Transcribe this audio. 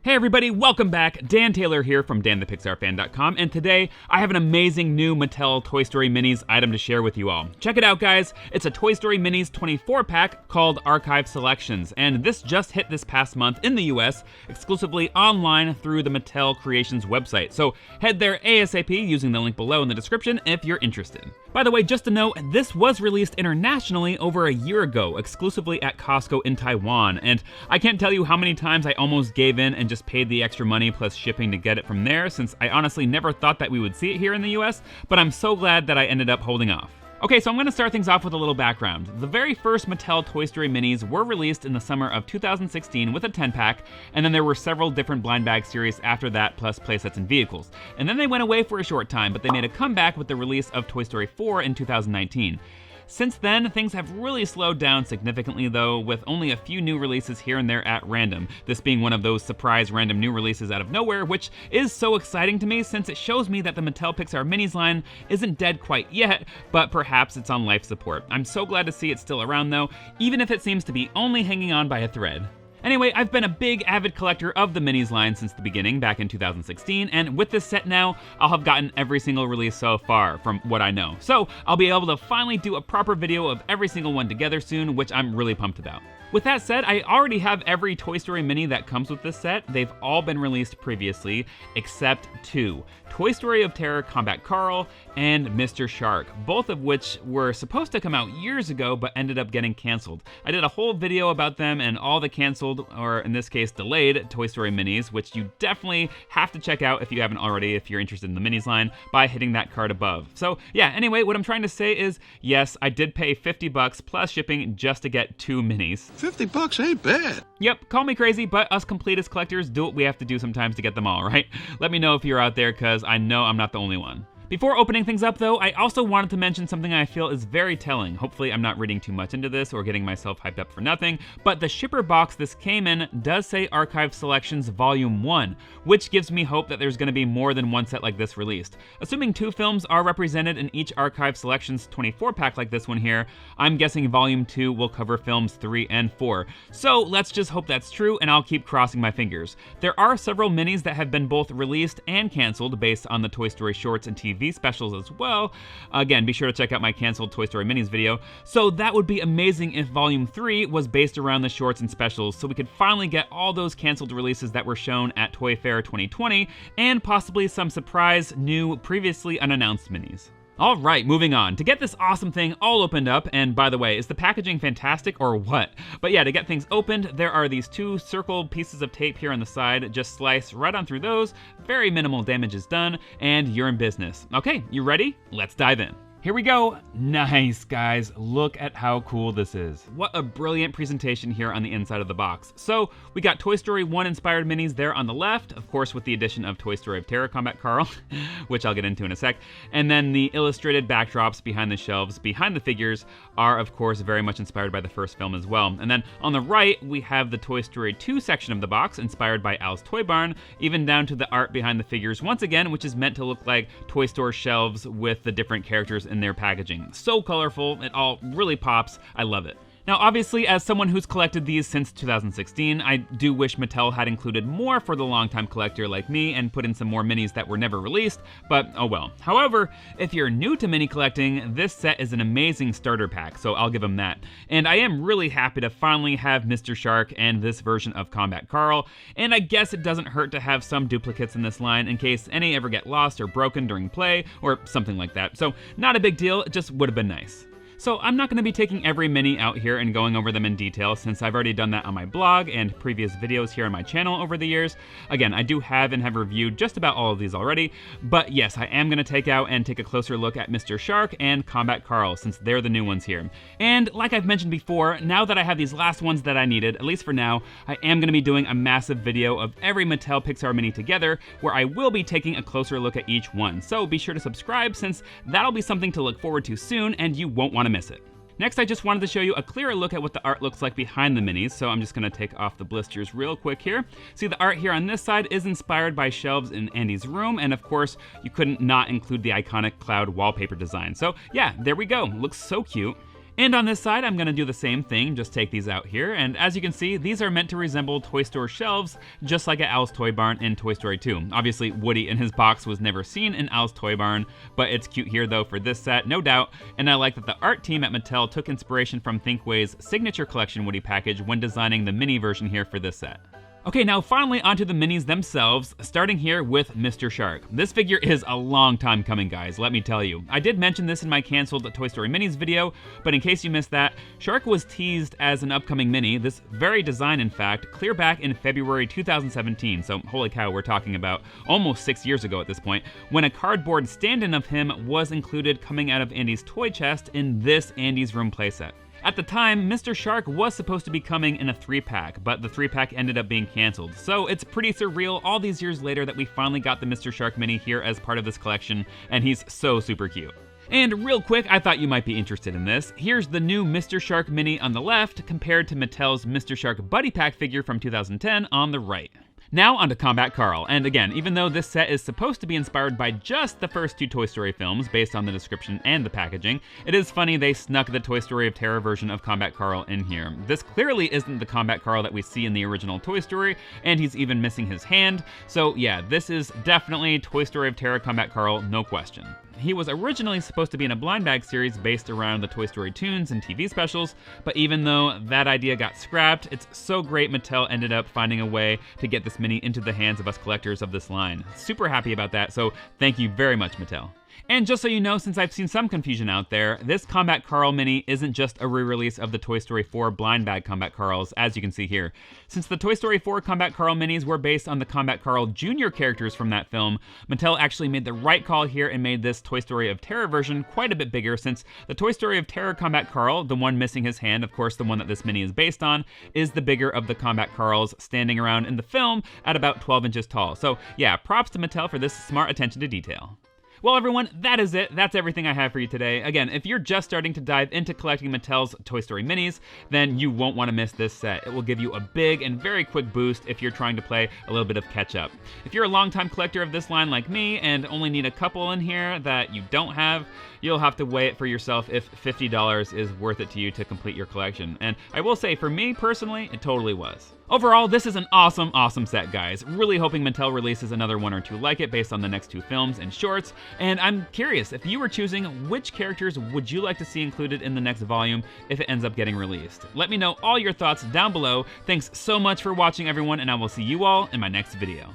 Hey everybody, welcome back. Dan Taylor here from danthepixarfan.com, and today I have an amazing new Mattel Toy Story Minis item to share with you all. Check it out, guys. It's a Toy Story Minis 24-pack called Archive Selections, and this just hit this past month in the US, exclusively online through the Mattel Creations website. So head there ASAP using the link below in the description if you're interested. By the way, just to note, this was released internationally over a year ago, exclusively at Costco in Taiwan, and I can't tell you how many times I almost gave in and just paid the extra money plus shipping to get it from there, since I honestly never thought that we would see it here in the US, but I'm so glad that I ended up holding off. Okay, so I'm gonna start things off with a little background. The very first Mattel Toy Story Minis were released in the summer of 2016 with a 10-pack, and then there were several different blind bag series after that, plus playsets and vehicles. And then they went away for a short time, but they made a comeback with the release of Toy Story 4 in 2019. Since then, things have really slowed down significantly though, with only a few new releases here and there at random, this being one of those surprise random new releases out of nowhere, which is so exciting to me since it shows me that the Mattel Pixar Minis line isn't dead quite yet, but perhaps it's on life support. I'm so glad to see it's still around though, even if it seems to be only hanging on by a thread. Anyway, I've been a big avid collector of the Minis line since the beginning, back in 2016, and with this set now, I'll have gotten every single release so far, from what I know. So, I'll be able to finally do a proper video of every single one together soon, which I'm really pumped about. With that said, I already have every Toy Story Mini that comes with this set. They've all been released previously, except two. Toy Story of Terror Combat Carl and Mr. Shark, both of which were supposed to come out years ago but ended up getting canceled. I did a whole video about them and all the canceled, or in this case delayed, Toy Story Minis, which you definitely have to check out if you haven't already, if you're interested in the Minis line, by hitting that card above. So yeah, anyway, what I'm trying to say is, yes, I did pay $50 plus shipping just to get two Minis. $50 ain't bad. Yep, call me crazy, but us completist collectors do what we have to do sometimes to get them all, right? Let me know if you're out there, because I know I'm not the only one. Before opening things up though, I also wanted to mention something I feel is very telling. Hopefully I'm not reading too much into this or getting myself hyped up for nothing, but the shipper box this came in does say Archive Selections Volume 1, which gives me hope that there's going to be more than one set like this released. Assuming two films are represented in each Archive Selections 24-pack like this one here, I'm guessing Volume 2 will cover films 3 and 4. So let's just hope that's true, and I'll keep crossing my fingers. There are several minis that have been both released and canceled based on the Toy Story shorts and TV specials as well. Again, be sure to check out my canceled Toy Story Minis video. So that would be amazing if Volume 3 was based around the shorts and specials, so we could finally get all those canceled releases that were shown at Toy Fair 2020, and possibly some surprise, new, previously unannounced minis. Alright, moving on. To get this awesome thing all opened up, and by the way, is the packaging fantastic or what? But yeah, to get things opened, there are these two circle pieces of tape here on the side. Just slice right on through those, very minimal damage is done, and you're in business. Okay, you ready? Let's dive in. Here we go. Nice, guys. Look at how cool this is. What a brilliant presentation here on the inside of the box. So we got Toy Story 1 inspired minis there on the left, of course with the addition of Toy Story of Terror Combat Carl, which I'll get into in a sec. And then the illustrated backdrops behind the shelves, behind the figures, are of course very much inspired by the first film as well. And then on the right, we have the Toy Story 2 section of the box, inspired by Al's Toy Barn, even down to the art behind the figures once again, which is meant to look like toy store shelves with the different characters in their packaging. So colorful, it all really pops, I love it. Now obviously, as someone who's collected these since 2016, I do wish Mattel had included more for the longtime collector like me and put in some more minis that were never released, but oh well. However, if you're new to mini collecting, this set is an amazing starter pack, so I'll give them that. And I am really happy to finally have Mr. Shark and this version of Combat Carl, and I guess it doesn't hurt to have some duplicates in this line in case any ever get lost or broken during play or something like that. So not a big deal, it just would have been nice. So I'm not going to be taking every mini out here and going over them in detail, since I've already done that on my blog and previous videos here on my channel over the years. Again, I do have and have reviewed just about all of these already, but yes, I am going to take out and take a closer look at Mr. Shark and Combat Carl, since they're the new ones here. And like I've mentioned before, now that I have these last ones that I needed, at least for now, I am going to be doing a massive video of every Mattel Pixar mini together, where I will be taking a closer look at each one. So be sure to subscribe, since that'll be something to look forward to soon and you won't want to miss it. Next, I just wanted to show you a clearer look at what the art looks like behind the minis, so I'm just gonna take off the blisters real quick here. See, the art here on this side is inspired by shelves in Andy's room, and of course, you couldn't not include the iconic cloud wallpaper design. So yeah, there we go, looks so cute. And on this side, I'm gonna do the same thing, just take these out here, and as you can see, these are meant to resemble toy store shelves, just like at Al's Toy Barn in Toy Story 2. Obviously, Woody in his box was never seen in Al's Toy Barn, but it's cute here though for this set, no doubt, and I like that the art team at Mattel took inspiration from Thinkway's signature collection Woody package when designing the mini version here for this set. Okay, now finally onto the minis themselves, starting here with Mr. Shark. This figure is a long time coming, guys, let me tell you. I did mention this in my canceled Toy Story Minis video, but in case you missed that, Shark was teased as an upcoming mini, this very design in fact, clear back in February 2017, so holy cow, we're talking about almost 6 years ago at this point, when a cardboard stand-in of him was included coming out of Andy's toy chest in this Andy's Room playset. At the time, Mr. Shark was supposed to be coming in a 3-pack, but the 3-pack ended up being canceled. So it's pretty surreal all these years later that we finally got the Mr. Shark mini here as part of this collection, and he's so super cute. And real quick, I thought you might be interested in this. Here's the new Mr. Shark mini on the left compared to Mattel's Mr. Shark Buddy Pack figure from 2010 on the right. Now onto Combat Carl, and again, even though this set is supposed to be inspired by just the first 2 Toy Story films based on the description and the packaging, it is funny they snuck the Toy Story of Terror version of Combat Carl in here. This clearly isn't the Combat Carl that we see in the original Toy Story, and he's even missing his hand, so yeah, this is definitely Toy Story of Terror Combat Carl, no question. He was originally supposed to be in a blind bag series based around the Toy Story tunes and TV specials, but even though that idea got scrapped, it's so great Mattel ended up finding a way to get this mini into the hands of us collectors of this line. Super happy about that, so thank you very much, Mattel. And just so you know, since I've seen some confusion out there, this Combat Carl mini isn't just a re-release of the Toy Story 4 blind bag Combat Carls, as you can see here. Since the Toy Story 4 Combat Carl minis were based on the Combat Carl Jr. characters from that film, Mattel actually made the right call here and made this Toy Story of Terror version quite a bit bigger, since the Toy Story of Terror Combat Carl, the one missing his hand, of course the one that this mini is based on, is the bigger of the Combat Carls standing around in the film at about 12 inches tall. So yeah, props to Mattel for this smart attention to detail. Well, everyone, that is it. That's everything I have for you today. Again, if you're just starting to dive into collecting Mattel's Toy Story minis, then you won't want to miss this set. It will give you a big and very quick boost if you're trying to play a little bit of catch up. If you're a longtime collector of this line like me and only need a couple in here that you don't have, you'll have to weigh it for yourself if $50 is worth it to you to complete your collection. And I will say, for me personally, it totally was. Overall, this is an awesome, awesome set, guys. Really hoping Mattel releases another 1 or 2 like it based on the next 2 films and shorts. And I'm curious, if you were choosing, which characters would you like to see included in the next volume if it ends up getting released? Let me know all your thoughts down below. Thanks so much for watching, everyone, and I will see you all in my next video.